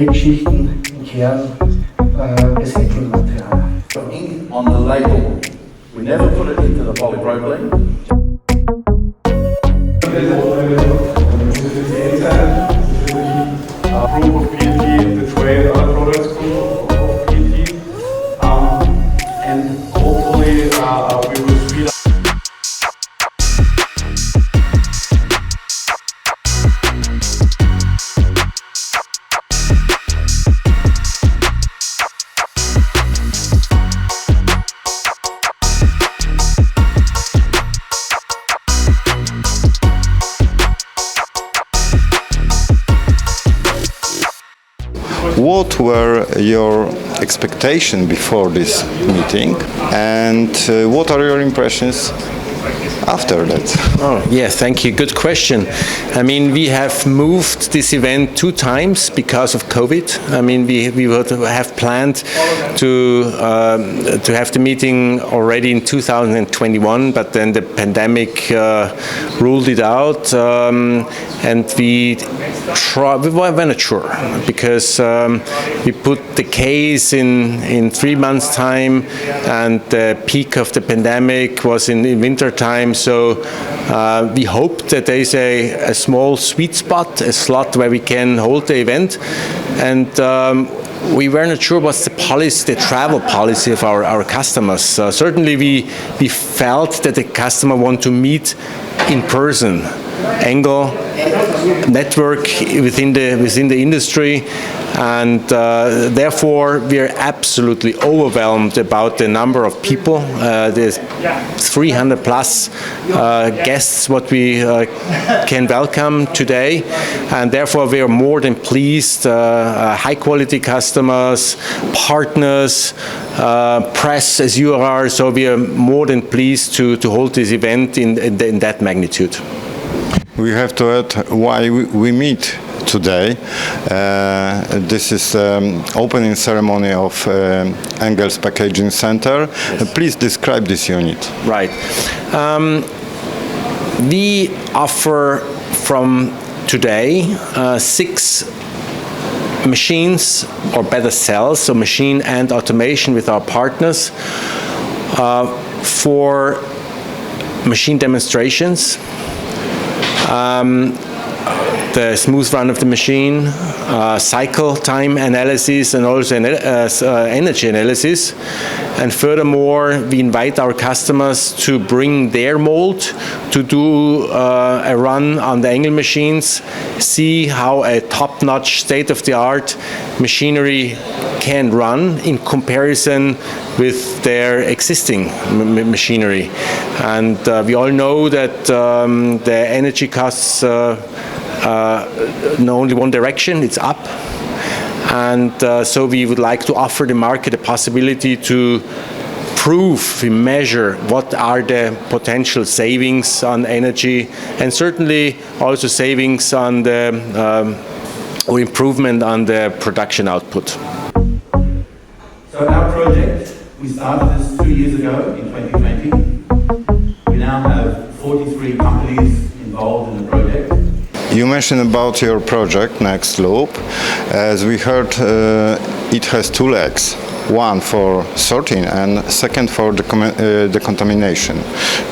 Filzschichten im Kern des Eckelmaterials. Ink on the label. We never put it into the polypropylene. Proof of PET, the tray and other products of PET, and hopefully we will speed up. What were your expectations before this meeting, and what are your impressions after that? Oh, yes, thank you. Good question. I mean, we have moved this event 2 times because of COVID. I mean, we would have planned to have the meeting already in 2021, but then the pandemic ruled it out, and we were not sure because we put the case in 3 months' time, and the peak of the pandemic was in winter time. So we hope that there is a small sweet spot, a slot where we can hold the event, and we were not sure what's the travel policy of our customers. Certainly we felt that the customer want to meet in person. ENGEL network within the industry, and therefore we are absolutely overwhelmed about the number of people. There's 300 plus guests what we can welcome today, and therefore we are more than pleased. High quality customers, partners, press as you are, so we are more than pleased to hold this event in that magnitude. We have to add why we meet today. This is opening ceremony of ENGEL Packaging Center. Please describe this unit. Right. We offer from today 6 machines, or better cells, so machine and automation with our partners for machine demonstrations. The smooth run of the machine, cycle time analysis, and also energy analysis. And furthermore, we invite our customers to bring their mold to do a run on the ENGEL machines, see how a top-notch, state-of-the-art machinery can run in comparison with their existing machinery. And we all know that the energy costs only one direction, it's up. And so we would like to offer the market a possibility to prove, we measure what are the potential savings on energy, and certainly also savings on the or improvement on the production output. So our project, we started this 2 years ago in 2020. We now have 43 companies involved in the project. You mentioned about your project, Next Loop. As we heard, it has 2 legs. One for sorting and second for the contamination.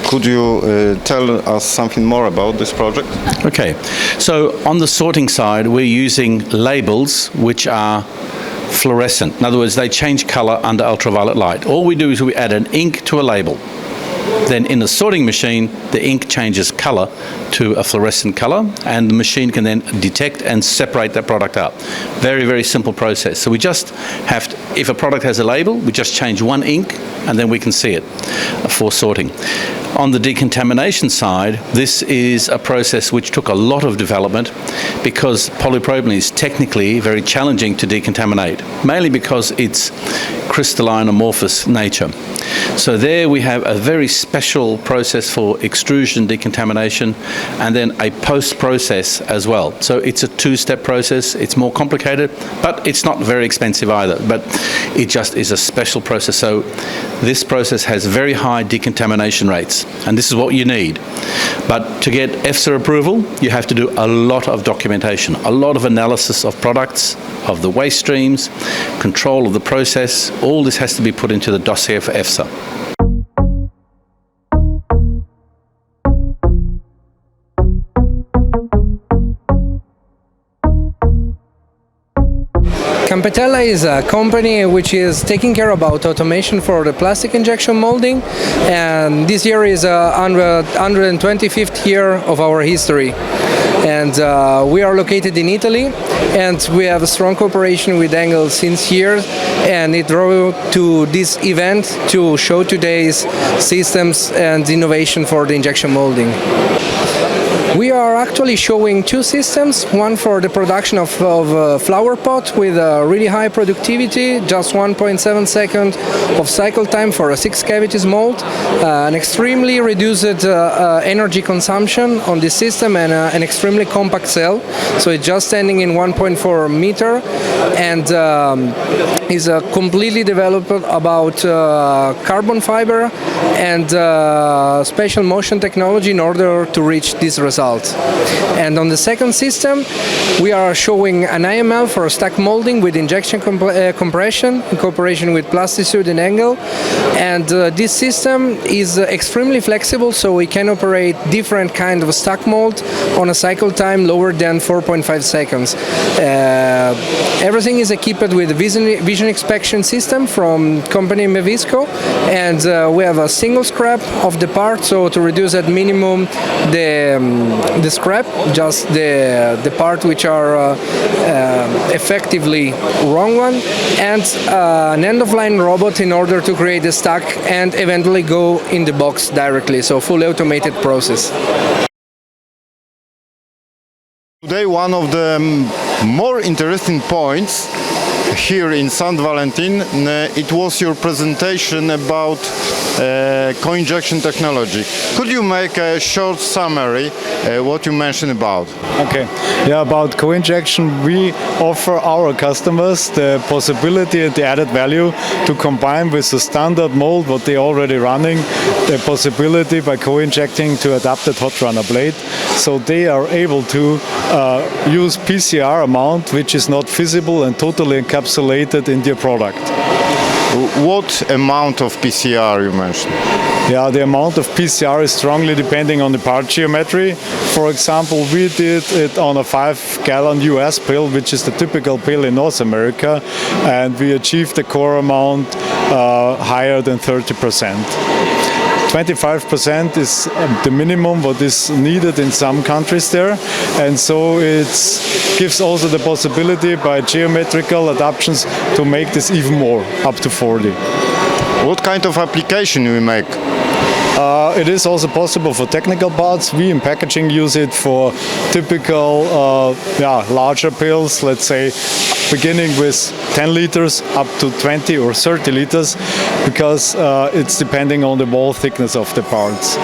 Could you tell us something more about this project? Okay, so on the sorting side, we're using labels which are fluorescent. In other words, they change color under ultraviolet light. All we do is we add an ink to a label. Then in the sorting machine, the ink changes color to a fluorescent color, and the machine can then detect and separate that product out. Very, very simple process. So we just have to, if a product has a label, we just change one ink and then we can see it for sorting. On the decontamination side, this is a process which took a lot of development because polypropylene is technically very challenging to decontaminate, mainly because it's crystalline amorphous nature. So there we have a very special process for extrusion decontamination and then a post-process as well. So it's a 2-step process. It's more complicated, but it's not very expensive either. But it just is a special process. So this process has very high decontamination rates. process, and this is what you need. But to get EFSA approval, you have to do a lot of documentation, a lot of analysis of products, of the waste streams, control of the process. All this has to be put into the dossier for EFSA. Campetella is a company which is taking care about automation for the plastic injection molding, and this year is 125th year of our history. And we are located in Italy, and we have a strong cooperation with ENGEL since years, and it drove to this event to show today's systems and innovation for the injection molding. We are actually showing two systems, one for the production of flower pot with a really high productivity, just 1.7 seconds of cycle time for a 6 cavities mold, an extremely reduced energy consumption on this system, and an extremely compact cell, so it's just standing in 1.4 meter, and is completely developed about carbon fiber and special motion technology in order to reach this result. And on the second system, we are showing an IML for stack molding with injection compression in cooperation with Plasticide and ENGEL. And this system is extremely flexible, so we can operate different kind of stack mold on a cycle time lower than 4.5 seconds. Everything is equipped with a vision inspection system from company Mevisco, and we have a single scrap of the part, so to reduce at minimum the scrap, just the part which are effectively wrong one, and an end-of-line robot in order to create the stack and eventually go in the box directly, so fully automated process. Today one of the more interesting points here in St. Valentin, it was your presentation about co-injection technology. Could you make a short summary what you mentioned about? Okay, yeah, about co-injection, we offer our customers the possibility and the added value to combine with the standard mold what they're already running, the possibility by co-injecting to adapted hot runner blade, so they are able to use PCR amount which is not visible and totally encapsulated in their product. What amount of PCR you mentioned? Yeah, the amount of PCR is strongly depending on the part geometry. For example, we did it on a 5-gallon US pill, which is the typical pill in North America, and we achieved the core amount higher than 30%. 25% is the minimum what is needed in some countries there, and so it gives also the possibility by geometrical adaptations to make this even more, up to 40. What kind of application you make? It is also possible for technical parts. We in packaging use it for typical larger pills, let's say beginning with 10 liters up to 20 or 30 liters, because it's depending on the wall thickness of the parts.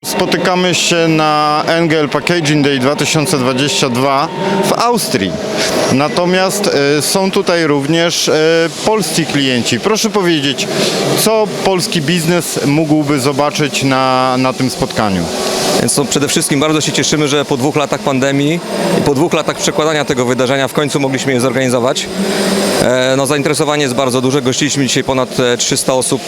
Spotykamy się na ENGEL Packaging Day 2022 w Austrii. Natomiast są tutaj również polscy klienci. Proszę powiedzieć, co polski biznes mógłby zobaczyć na tym spotkaniu? Więc to przede wszystkim bardzo się cieszymy, że po 2 latach pandemii i po 2 latach przekładania tego wydarzenia w końcu mogliśmy je zorganizować. No, zainteresowanie jest bardzo duże. Gościliśmy dzisiaj ponad 300 osób,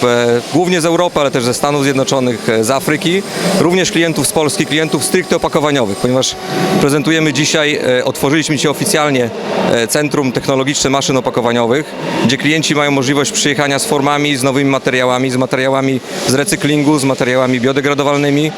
głównie z Europy, ale też ze Stanów Zjednoczonych, z Afryki. Również klientów z Polski, klientów stricte opakowaniowych, ponieważ prezentujemy dzisiaj, otworzyliśmy dzisiaj oficjalnie Centrum Technologiczne Maszyn Opakowaniowych, gdzie klienci mają możliwość przyjechania z formami, z nowymi materiałami, z materiałami z recyklingu, z materiałami biodegradowalnymi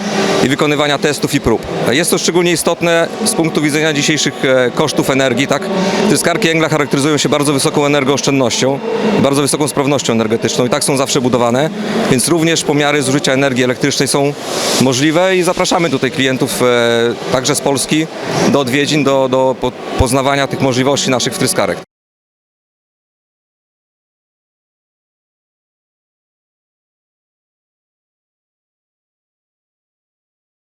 i wykonywania testów i prób. Jest to szczególnie istotne z punktu widzenia dzisiejszych kosztów energii. Tak? Tryskarki węgla charakteryzują się bardzo wysoką energooszczędnością, bardzo wysoką sprawnością energetyczną i tak są zawsze budowane, więc również pomiary zużycia energii elektrycznej są możliwe i zapraszamy tutaj klientów także z Polski do odwiedzin, do poznawania tych możliwości naszych wtryskarek.